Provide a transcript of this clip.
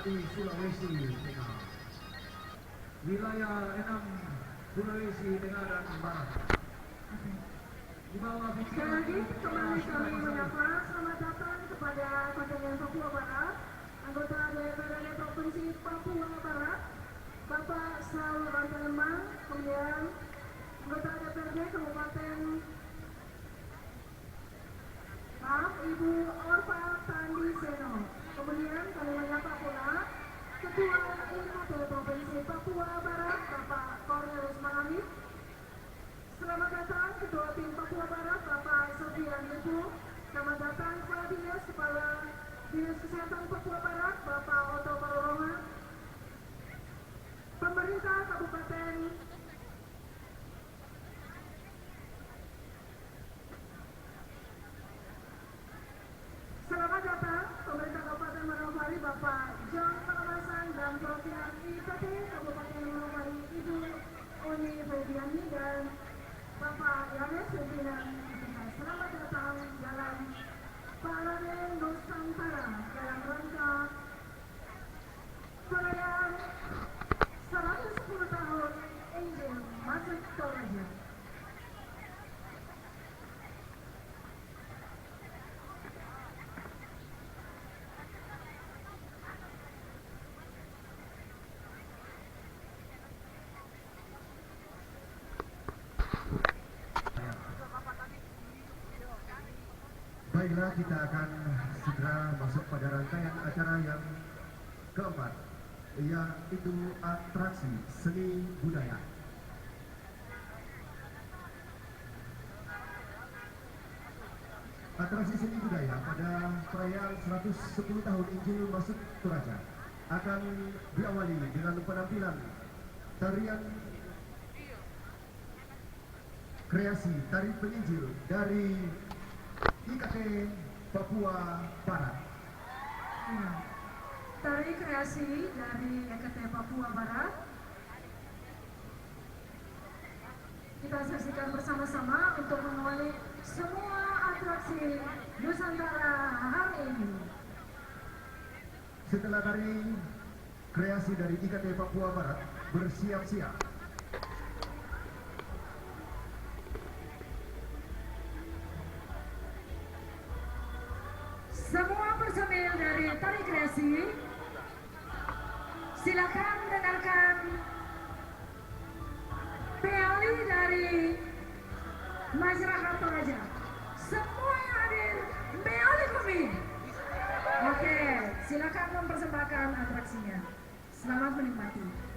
di Sulawesi Tengah. Wilayah 6 Sulawesi Tengah dan Barat. Di bawah Sekali lagi kembali kami menyapa selamat datang kepada kontingen Papua Barat, anggota DPRD Provinsi Papua Barat, Bapak Saul Rantelemang, kemudian anggota DPRD Kabupaten Ibu Orpa Tandi Seno. Kemudian kami menyapa pula Ketua IKT Provinsi Papua Barat, Bapak Cornelius Mangamit. Selamat datang Ketua Tim Papua Barat, Bapak Sofian Lipu. Selamat datang Kepala Dinas Kesehatan Papua Barat, Bapak Otto Parolonga. Pemerintah Kabupaten Selamat datang Pemerintah Kabupaten Manokwari, Bapak John Palawasan dan Perwakilan IKT Kabupaten Manokwari, Ibu Uni Febriani dan Bapak Yanes pimpinan kita. Selamat datang dalam Parlemen Nusantara dalam rangka perayaan 110 tahun Injil Masuk Toraja. Baiklah, kita akan segera masuk pada rangkaian acara yang keempat, yaitu atraksi seni budaya. Atraksi seni budaya pada perayaan 110 tahun Injil Masuk Toraja akan diawali dengan penampilan tarian kreasi tari penginjil dari IKT Papua Barat. Tari kreasi dari IKT Papua Barat kita saksikan bersama-sama untuk mengawali semua atraksi Nusantara hari ini. Setelah tari kreasi dari IKT Papua Barat bersiap-siap, semua personil dari tari kreasi silakan dengarkan peali dari masyarakat Toraja. Semua yang hadir peali kami. Oke, silakan mempersembahkan atraksinya. Selamat menikmati.